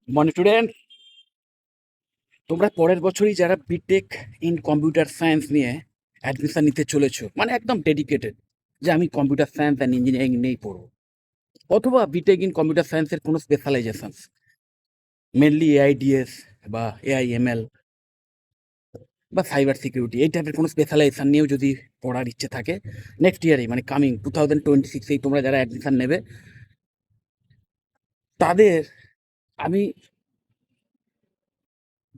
মনে স্টুডেন্ট, তোমরা পরের বছরই যারা বিটেক ইন কম্পিউটার সায়েন্স নিয়ে অ্যাডমিশন নিতে চলেছো, মানে একদম ডেডিকেটেড যে আমি কম্পিউটার সায়েন্স অ্যান্ড ইঞ্জিনিয়ারিং নিয়েই পড়বো, অথবা বিটেক ইন কম্পিউটার সায়েন্সের কোনো স্পেশালাইজেশন, মেনলি এআইডিএস বা এআইএমএল বা সাইবার সিকিউরিটি, এই টাইপের কোনো স্পেশালাইজেশন নিয়েও যদি পড়ার ইচ্ছে থাকে, নেক্সট ইয়ারেই মানে কামিং 2026 তোমরা যারা অ্যাডমিশন নেবে, তাদের আমি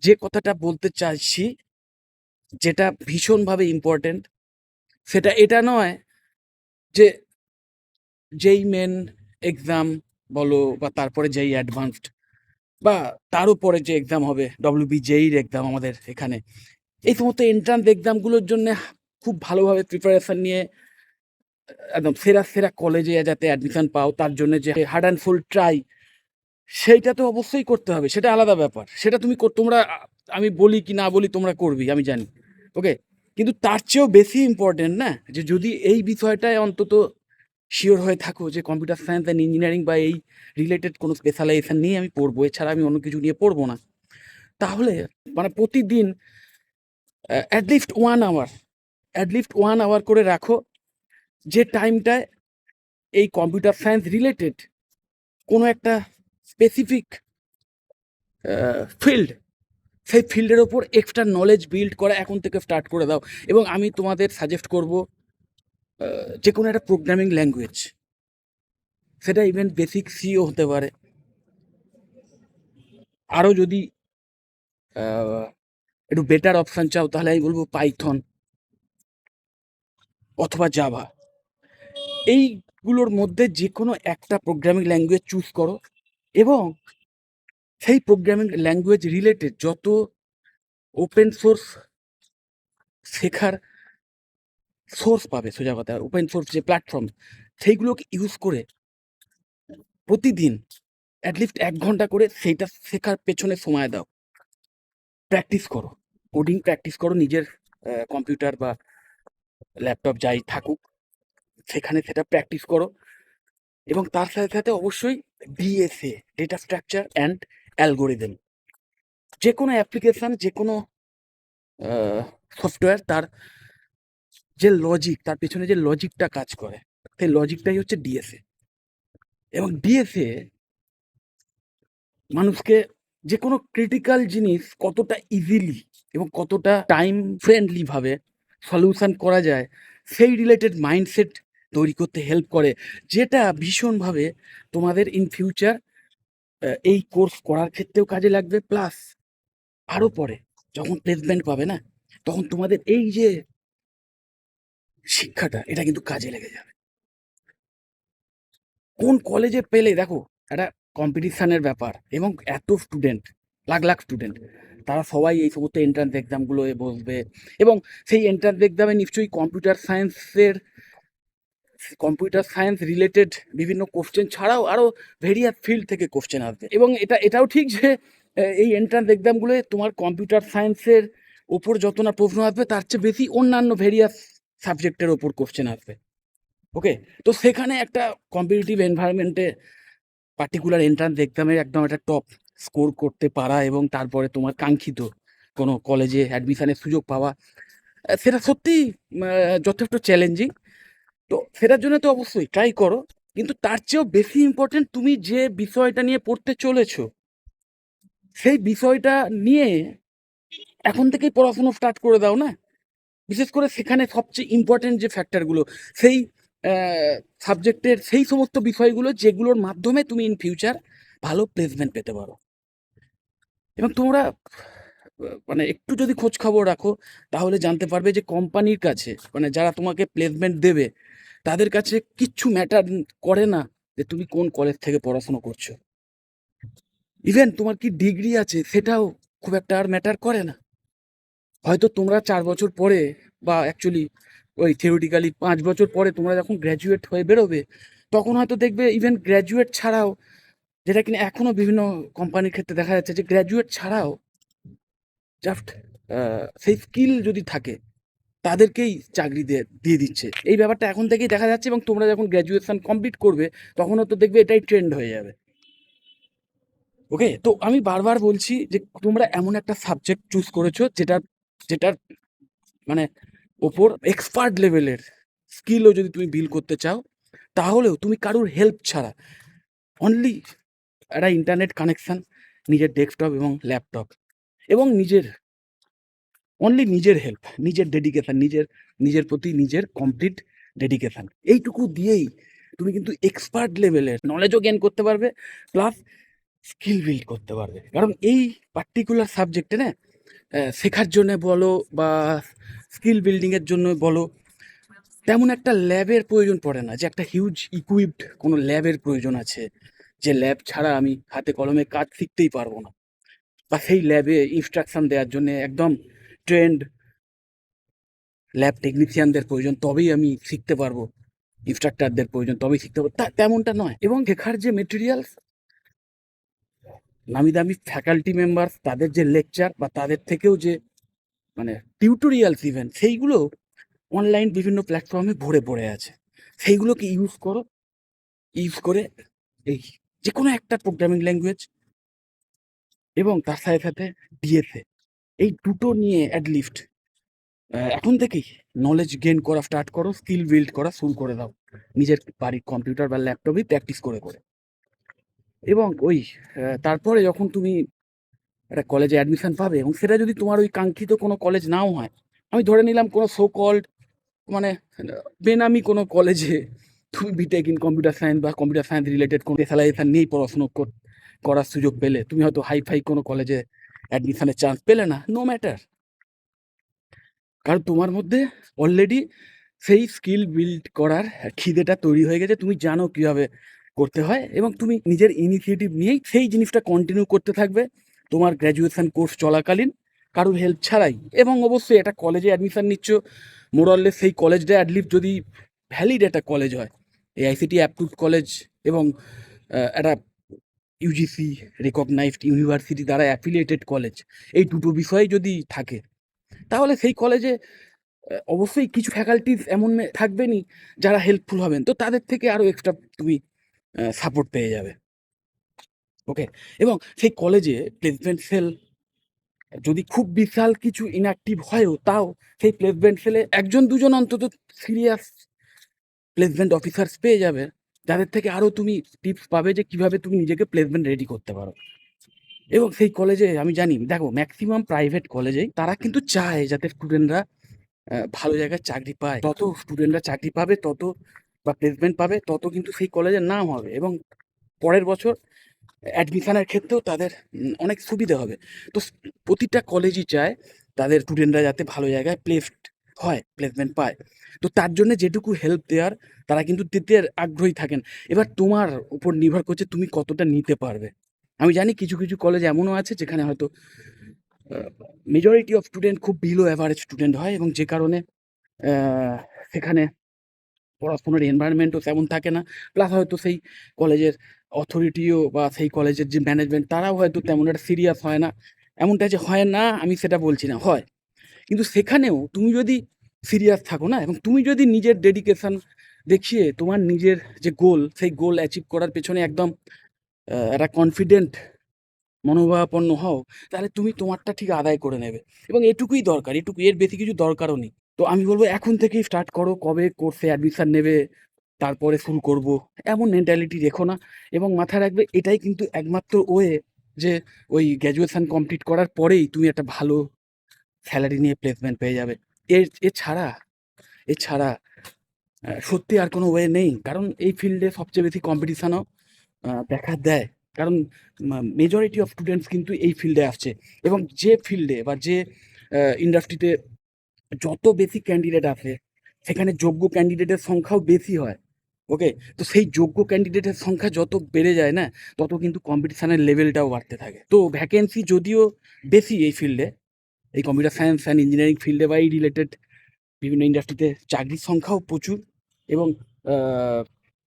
যে কথাটা বলতে চাইছি, যেটা ভীষণভাবে ইম্পর্টেন্ট, সেটা এটা নয় যে যেই মেন এক্সাম বলো বা তারপরে যেই অ্যাডভান্সড বা তার উপরে যে এক্সাম হবে WBJER এক্সাম আমাদের এখানে, এই সমস্ত এন্ট্রান্স এক্সামগুলোর জন্য খুব ভালোভাবে প্রিপারেশন নিয়ে একদম সেরা সেরা কলেজে যাতে অ্যাডমিশন পাও, তার জন্য যে হার্ড অ্যান্ড ফুল ট্রাই, সেইটা তো অবশ্যই করতে হবে, সেটা আলাদা ব্যাপার। সেটা তুমি তোমরা আমি বলি কি না বলি তোমরা করবি আমি জানি, ওকে। কিন্তু তার চেয়েও বেশি ইম্পর্টেন্ট না, যে যদি এই বিষয়টায় অন্তত শিওর হয়ে থাকো যে কম্পিউটার সায়েন্স অ্যান্ড ইঞ্জিনিয়ারিং বা এই রিলেটেড কোনো স্পেশালাইজেশন নিয়ে আমি পড়বো, এছাড়া আমি অন্য কিছু নিয়ে পড়বো না, তাহলে মানে প্রতিদিন অ্যাটলিস্ট 1 আওয়ার করে রাখো, যে টাইমটায় এই কম্পিউটার সায়েন্স রিলেটেড কোনো একটা স্পেসিফিক ফিল্ড, সেই ফিল্ডের ওপর এক্সট্রা নলেজ বিল্ড করা এখন থেকে স্টার্ট করে দাও। এবং আমি তোমাদের সাজেস্ট করব যে কোনো একটা প্রোগ্রামিং ল্যাঙ্গুয়েজ, সেটা ইভেন বেসিক সিও হতে পারে, আরও যদি একটু বেটার অপশান চাও তাহলে আমি বলবো পাইথন অথবা জাভা। এইগুলোর মধ্যে যে কোনো একটা প্রোগ্রামিং ল্যাঙ্গুয়েজ চুজ করো, এবং সেই প্রোগ্রামিং ল্যাঙ্গুয়েজ রিলেটেড যত ওপেন সোর্স শেখার সোর্স পাবে, সোজা কথা ওপেন সোর্স যে প্ল্যাটফর্ম, সেইগুলোকে ইউজ করে প্রতিদিন অ্যাটলিস্ট 1 ঘন্টা করে সেইটা শেখার পেছনে সময় দাও। প্র্যাকটিস করো, কোডিং প্র্যাকটিস করো, নিজের কম্পিউটার বা ল্যাপটপ যাই থাকুক সেখানে সেটা প্র্যাকটিস করো। এবং তার সাথে সাথে অবশ্যই DSA, data structure and algorithm, যে কোনো অ্যাপ্লিকেশান, যে কোনো সফটওয়্যার, তার যে লজিক, তার পেছনে যে লজিকটা কাজ করে, সেই লজিকটাই হচ্ছে ডিএসএ। এবং ডিএসএ মানুষকে যে কোনো ক্রিটিক্যাল জিনিস কতটা ইজিলি এবং কতটা টাইম ফ্রেন্ডলি ভাবে সলিউশন করা যায়, সেই রিলেটেড মাইন্ডসেট তৈরি করতে হেল্প করে, যেটা ভীষণভাবে তোমাদের ইন ফিউচার এই কোর্স করার ক্ষেত্রেও কাজে লাগবে। প্লাস আরও পরে যখন প্লেসমেন্ট পাবে না, তখন তোমাদের এই যে শিক্ষাটা, এটা কিন্তু কাজে লেগে যাবে। কোন কলেজে পেলে দেখো, একটা কম্পিটিশানের ব্যাপার, এবং এত স্টুডেন্ট, লাখ লাখ স্টুডেন্ট, তারা সবাই এই সমস্ত এন্ট্রান্স এক্সামগুলোয় বসবে, এবং সেই এন্ট্রান্স এক্সামে নিশ্চয়ই কম্পিউটার সায়েন্স রিলেটেড বিভিন্ন কোশ্চেন ছাড়াও আরও ভেরিয়াস ফিল্ড থেকে কোশ্চেন আসবে। এবং এটাও ঠিক যে এই এন্ট্রান্স এক্সামগুলোয় তোমার কম্পিউটার সায়েন্সের ওপর যত না প্রশ্ন আসবে, তার চেয়ে বেশি অন্যান্য ভেরিয়াস সাবজেক্টের ওপর কোশ্চেন আসবে, ওকে। তো সেখানে একটা কম্পিটিটিভ এনভায়রনমেন্টে পার্টিকুলার এন্ট্রান্স এক্সামে একদম একটা টপ স্কোর করতে পারা এবং তারপরে তোমার কাঙ্ক্ষিত কোনো কলেজে অ্যাডমিশনের সুযোগ পাওয়া, সেটা সত্যিই যথেষ্ট চ্যালেঞ্জিং। তো সেটার জন্য তো অবশ্যই ট্রাই করো, কিন্তু তার চেয়েও বেশি ইম্পর্টেন্ট তুমি যে বিষয়টা নিয়ে পড়তে চলেছো, সেই বিষয়টা নিয়ে এখন থেকেই পড়াশুনো স্টার্ট করে দাও না। বিশেষ করে সেখানে সবচেয়ে ইম্পর্টেন্ট যে ফ্যাক্টরগুলো, সেই সাবজেক্টের সেই সমস্ত বিষয়গুলো যেগুলোর মাধ্যমে তুমি ইন ফিউচার ভালো প্লেসমেন্ট পেতে পারো। এবং তোমরা মানে একটু যদি খোঁজ খবর রাখো, তাহলে জানতে পারবে যে কোম্পানির কাছে, মানে যারা তোমাকে প্লেসমেন্ট দেবে, তাদের কাছে কিচ্ছু ম্যাটার করে না যে তুমি কোন কলেজ থেকে পড়াশোনা করছো। ইভেন তোমার কি ডিগ্রি আছে সেটাও খুব একটা আর ম্যাটার করে না। হয়তো তোমরা 4 বছর পরে, বা অ্যাকচুয়ালি ওই থিওরিটিক্যালি 5 বছর পরে তোমরা যখন গ্র্যাজুয়েট হয়ে বেরোবে, তখন হয়তো দেখবে ইভেন গ্র্যাজুয়েট ছাড়াও, যেটা কিনা এখনো বিভিন্ন কোম্পানির ক্ষেত্রে দেখা যাচ্ছে, যে গ্র্যাজুয়েট ছাড়াও জাস্ট সেই স্কিল যদি থাকে, তাদেরকেই চাকরি দিয়ে দিচ্ছে। এই ব্যাপারটা এখন থেকেই দেখা যাচ্ছে, এবং তোমরা যখন গ্র্যাজুয়েশন কমপ্লিট করবে, তখন হয়তো দেখবে এটাই ট্রেন্ড হয়ে যাবে। ওকে, তো আমি বারবার বলছি যে তোমরা এমন একটা সাবজেক্ট চুজ করেছো যেটার মানে ওপর এক্সপার্ট লেভেলের স্কিলও যদি তুমি বিল্ড করতে চাও, তাহলেও তুমি কারোর হেল্প ছাড়া অনলি একটা ইন্টারনেট কানেকশন, নিজের ডেস্কটপ এবং ল্যাপটপ, এবং নিজের হেল্প, নিজের ডেডিকেশন, নিজের প্রতি নিজের কমপ্লিট ডেডিকেশন, এইটুকু দিয়েই তুমি কিন্তু এক্সপার্ট লেভেলের নলেজও গেইন করতে পারবে, প্লাস স্কিল বিল্ড করতে পারবে। কারণ এই পার্টিকুলার সাবজেক্টে না শেখার জন্য বলো বা স্কিল বিল্ডিংয়ের জন্য বলো, তেমন একটা ল্যাবের প্রয়োজন পড়ে না যে একটা হিউজ ইকুইপড কোনো ল্যাবের প্রয়োজন আছে, যে ল্যাব ছাড়া আমি হাতে কলমে কাজ শিখতেই পারবো না, বা সেই ল্যাবে ইনস্ট্রাকশন দেওয়ার জন্য একদম ট্রেন্ড ল্যাব টেকনিশিয়ানদের প্রয়োজন, তবেই আমি শিখতে পারবো, ইনস্ট্রাক্টরদের প্রয়োজন তবেই শিখতে পারবো, তেমনটা নয়। এবং শেখার যে মেটেরিয়ালস, নামি দামি ফ্যাকাল্টি মেম্বার তাদের যে লেকচার বা তাদের থেকেও যে মানে টিউটোরিয়ালস ইভেন, সেইগুলো অনলাইন বিভিন্ন প্ল্যাটফর্মে ভরে পড়ে আছে। সেইগুলোকে ইউজ করে এই যে কোনো একটা প্রোগ্রামিং ল্যাঙ্গুয়েজ এবং তার সাথে সাথে ডিএসএ, এই দুটো নিয়ে অ্যাটলিস্ট এখন থেকেই নলেজ গেইন করা স্টার্ট করো, স্কিল বিল্ড করা শুরু করে দাও, নিজের বাড়ির কম্পিউটার বা ল্যাপটপেই প্র্যাকটিস করে করে। এবং ওই তারপরে যখন তুমি একটা কলেজে অ্যাডমিশন পাবে, এবং সেটা যদি তোমার ওই কাঙ্ক্ষিত কোনো কলেজ নাও হয়, আমি ধরে নিলাম কোনো সো কল্ড মানে বেনামি কোনো কলেজে তুমি বিটেক ইন কম্পিউটার সায়েন্স বা কম্পিউটার সায়েন্স রিলেটেড কোনো স্পেশালাইজেশন নিয়েই পড়াশুনো করার সুযোগ পেলে, তুমি হয়তো হাই ফাই কোনো কলেজে অ্যাডমিশনের চান্স পেলে না, নো ম্যাটার, কারণ তোমার মধ্যে অলরেডি সেই স্কিল বিল্ড করার খিদেটা তৈরি হয়ে গেছে, তুমি জানো কীভাবে করতে হয়, এবং তুমি নিজের ইনিশিয়েটিভ নিয়েই সেই জিনিসটা কন্টিনিউ করতে থাকবে তোমার গ্র্যাজুয়েশন কোর্স চলাকালীন, কারোর হেল্প ছাড়াই। এবং অবশ্যই একটা কলেজে অ্যাডমিশন নিচ্ছ, মোরাললেস সেই কলেজটা অ্যাটলিস্ট যদি ভ্যালিড একটা কলেজ হয়, এআইসিটি অ্যাপ্রুভড কলেজ, এবং একটা ইউজিসি রেকগনাইজড ইউনিভার্সিটি দ্বারা অ্যাফিলিয়েটেড কলেজ, এই দুটো বিষয়ে যদি থাকে, তাহলে সেই কলেজে অবশ্যই কিছু ফ্যাকাল্টিস এমন থাকবেনই যারা হেল্পফুল হবেন, তো তাদের থেকে আরও এক্সট্রা তুমি সাপোর্ট পেয়ে যাবে। ওকে, এবং সেই কলেজে প্লেসমেন্ট সেল যদি খুব বিশাল কিছু ইনঅ্যাক্টিভ হয়ও, তাও সেই প্লেসমেন্ট সেলে একজন দুজন অন্তত সিরিয়াস প্লেসমেন্ট অফিসার্স পেয়ে যাবে, যাদের থেকে আরও তুমি টিপস পাবে যে কীভাবে তুমি নিজেকে প্লেসমেন্ট রেডি করতে পারো। এবং সেই কলেজে আমি জানি, দেখো ম্যাক্সিমাম প্রাইভেট কলেজেই তারা কিন্তু চায় যাতে স্টুডেন্টরা ভালো জায়গায় চাকরি পায়, তত স্টুডেন্টরা চাকরি পাবে, তত বা প্লেসমেন্ট পাবে, তত কিন্তু সেই কলেজের নাম হবে, এবং পরের বছর অ্যাডমিশনের ক্ষেত্রেও তাদের অনেক সুবিধে হবে। তো প্রতিটা কলেজই চায় তাদের স্টুডেন্টরা যাতে ভালো জায়গায় প্লেসড হয়, প্লেসমেন্ট পায়। তো তার জন্য যেটুকু হেল্প দেওয়ার তারা কিন্তু দিতে আগ্রহী থাকেন। এবার তোমার উপর নির্ভর করছে তুমি কতটা নিতে পারবে। আমি জানি কিছু কিছু কলেজ এমনও আছে যেখানে হয়তো মেজরিটি অফ স্টুডেন্ট খুব বিলো অ্যাভারেজ স্টুডেন্ট হয়, এবং যে কারণে সেখানে পড়াশোনার এনভায়রনমেন্টও তেমন থাকে না, প্লাস হয়তো সেই কলেজের অথরিটিও বা সেই কলেজের যে ম্যানেজমেন্ট তারাও হয়তো তেমন একটা সিরিয়াস হয় না। এমনটা যে হয় না আমি সেটা বলছি না, হয়, কিন্তু সেখানেও তুমি যদি সিরিয়াস থাকো না, এবং তুমি যদি নিজের ডেডিকেশন দেখিয়ে তোমার নিজের যে গোল, সেই গোল অ্যাচিভ করার পেছনে একদম একটা কনফিডেন্ট মনোভাবাপন্ন হও, তাহলে তুমি তোমারটা ঠিক আদায় করে নেবে। এবং এটুকুই দরকার, এটুকু, এর বেশি কিছু দরকারও নেই। তো আমি বলবো এখন থেকেই স্টার্ট করো, কবে কোর্সে অ্যাডমিশন নেবে তারপরে শুরু করব, এমন মেন্টালিটি রেখো না। এবং মাথায় রাখবে এটাই কিন্তু একমাত্র ওয়ে যে ওই গ্র্যাজুয়েশন কমপ্লিট করার পরেই তুমি একটা ভালো স্যালারি নিয়ে প্লেসমেন্ট পেয়ে যাবে। এছাড়া এছাড়া সত্যি আর কোনো ওয়ে নেই, কারণ এই ফিল্ডে সবচেয়ে বেশি কম্পিটিশানও দেখা দেয়, কারণ মেজরিটি অফ স্টুডেন্টস কিন্তু এই ফিল্ডে আসছে, এবং যে ফিল্ডে বা যে ইন্ডাস্ট্রিতে যত বেশি ক্যান্ডিডেট আসে, সেখানে যোগ্য ক্যান্ডিডেটের সংখ্যাও বেশি হয়। ওকে, তো সেই যোগ্য ক্যান্ডিডেটের সংখ্যা যত বেড়ে যায় না, তত কিন্তু কম্পিটিশানের লেভেলটাও বাড়তে থাকে। তো ভ্যাকেন্সি যদিও বেশি এই ফিল্ডে, এই কম্পিউটার সায়েন্স অ্যান্ড ইঞ্জিনিয়ারিং ফিল্ডে বা এই রিলেটেড বিভিন্ন ইন্ডাস্ট্রিতে চাকরির সংখ্যাও প্রচুর, এবং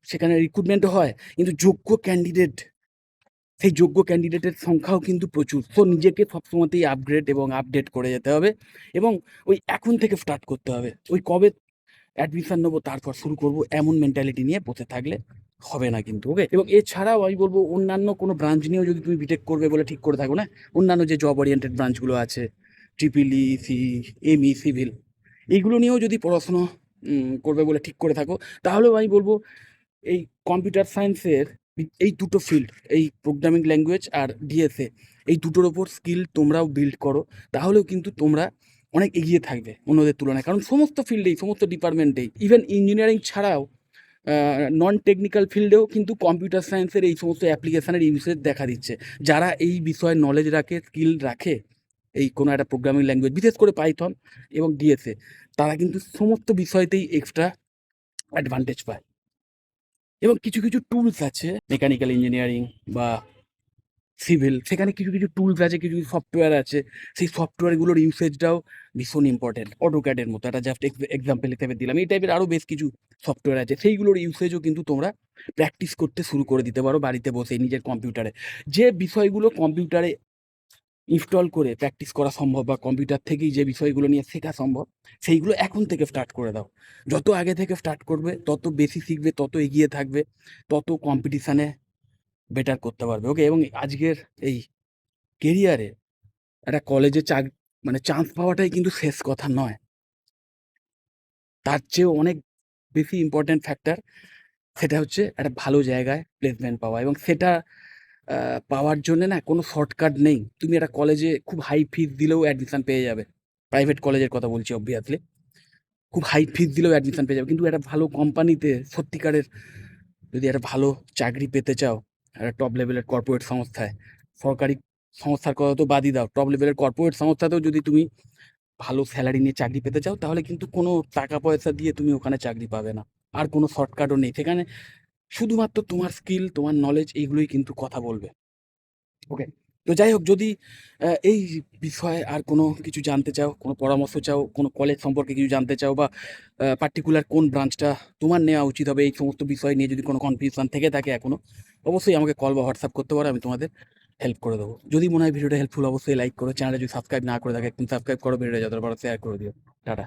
সেখানে রিক্রুটমেন্টও হয়, কিন্তু সেই যোগ্য ক্যান্ডিডেটের সংখ্যাও কিন্তু প্রচুর। তো নিজেকে সবসময়তেই আপগ্রেড এবং আপডেট করে যেতে হবে, এবং ওই এখন থেকে স্টার্ট করতে হবে। ওই কবে অ্যাডমিশন নেবো তারপর শুরু করব, এমন মেন্টালিটি নিয়ে বসে থাকলে হবে না কিন্তু, ওকে? এবং এছাড়াও আমি বলবো অন্যান্য কোনো ব্রাঞ্চ নিয়েও যদি তুমি বিটেক করবে বলে ঠিক করে থাকো না, অন্যান্য যে জব ওরিয়েন্টেড ব্রাঞ্চগুলো আছে, triple E, C, ME, civil, এইগুলো নিয়েও যদি পড়াশুনো করবে বলে ঠিক করে থাকো, তাহলেও আমি বলবো এই কম্পিউটার সায়েন্সের এই দুটো ফিল্ড, এই প্রোগ্রামিং ল্যাঙ্গুয়েজ আর ডিএসএ, এই দুটোর ওপর স্কিল তোমরাও বিল্ড করো, তাহলেও কিন্তু তোমরা অনেক এগিয়ে থাকবে অন্যদের তুলনায়। কারণ সমস্ত ফিল্ডেই, সমস্ত ডিপার্টমেন্টেই, ইভেন ইঞ্জিনিয়ারিং ছাড়াও নন টেকনিক্যাল ফিল্ডেও কিন্তু কম্পিউটার সায়েন্সের এই সমস্ত অ্যাপ্লিকেশানের ইউসেজ দেখা দিচ্ছে। যারা এই বিষয়ে নলেজ রাখে, স্কিল রাখে, এই কোনো একটা প্রোগ্রামিং ল্যাঙ্গুয়েজ, বিশেষ করে পাইথন এবং ডিএসএ, তারা কিন্তু সমস্ত বিষয়তেই এক্সট্রা অ্যাডভান্টেজ পায়। এবং কিছু কিছু টুলস আছে মেকানিক্যাল ইঞ্জিনিয়ারিং বা সিভিল, সেখানে কিছু কিছু টুলস আছে, কিছু কিছু সফটওয়্যার আছে, সেই সফটওয়্যারগুলোর ইউসেজটাও ভীষণ ইম্পর্টেন্ট। অটোক্যাডের মতো একটা জাস্ট এক্সাম্পল হিসেবে দিলাম, এই টাইপের আরও বেশ কিছু সফটওয়্যার আছে, সেইগুলোর ইউসেজও কিন্তু তোমরা প্র্যাকটিস করতে শুরু করে দিতে পারো বাড়িতে বসে নিজের কম্পিউটারে। যে বিষয়গুলো কম্পিউটারে ইনস্টল করে প্র্যাকটিস করা সম্ভব বা কম্পিউটার থেকেই যে বিষয়গুলো নিয়ে শেখা সম্ভব, সেইগুলো এখন থেকে স্টার্ট করে দাও। যত আগে থেকে স্টার্ট করবে তত বেশি শিখবে, তত এগিয়ে থাকবে, তত কম্পিটিশানে বেটার করতে পারবে, ওকে? এবং আজকের এই কেরিয়ারে একটা কলেজে মানে চান্স পাওয়াটাই কিন্তু শেষ কথা নয়। তার চেয়েও অনেক বেশি ইম্পর্ট্যান্ট ফ্যাক্টর, সেটা হচ্ছে একটা ভালো জায়গায় প্লেসমেন্ট পাওয়া। এবং সেটা পাওয়ার জন্যে না কোনো শর্টকাট নেই। তুমি একটা কলেজে খুব হাই ফিস দিলেও অ্যাডমিশন পেয়ে যাবে। প্রাইভেট কলেজের কথা বলছি অবভিয়াসলি। খুব হাই ফিস দিলেও অ্যাডমিশন পেয়ে যাবে। কিন্তু একটা ভালো কোম্পানিতে সত্যিকারের যদি একটা ভালো চাকরি পেতে চাও, একটা টপ লেভেলের কর্পোরেট সংস্থায়, সরকারি সংস্থার কথা তো বাদই দাও, টপ লেভেলের কর্পোরেট সংস্থাতেও যদি তুমি ভালো স্যালারি নিয়ে চাকরি পেতে চাও, তাহলে কিন্তু কোনো টাকা পয়সা দিয়ে তুমি ওখানে চাকরি পাবে না। আর কোনো শর্টকাটও নেই। সেখানে শুধুমাত্র তোমার স্কিল, তোমার নলেজ, এইগুলোই কিন্তু কথা বলবে। ওকে? তো যাই হোক, যদি এই বিষয়ে আর কোনো কিছু জানতে চাও, কোনো পরামর্শ চাও, কোনো কলেজ সম্পর্কে কিছু জানতে চাও, বা পার্টিকুলার কোন ব্রাঞ্চটা তোমার নেওয়া উচিত হবে, এই সমস্ত বিষয় নিয়ে যদি কোনো কনফিউশন থেকে থাকে এখনো, অবশ্যই আমাকে কল বা হোয়াটসঅ্যাপ করতে পারো, আমি তোমাদের হেল্প করে দেবো। যদি মনে হয় ভিডিওটা হেল্পফুল, অবশ্যই লাইক করো। চ্যানেলে যদি সাবস্ক্রাইব না করে থাকে, একদম সাবস্ক্রাইব করো, ভিডিওটা যতটা পারো শেয়ার করে দিও। টাটা।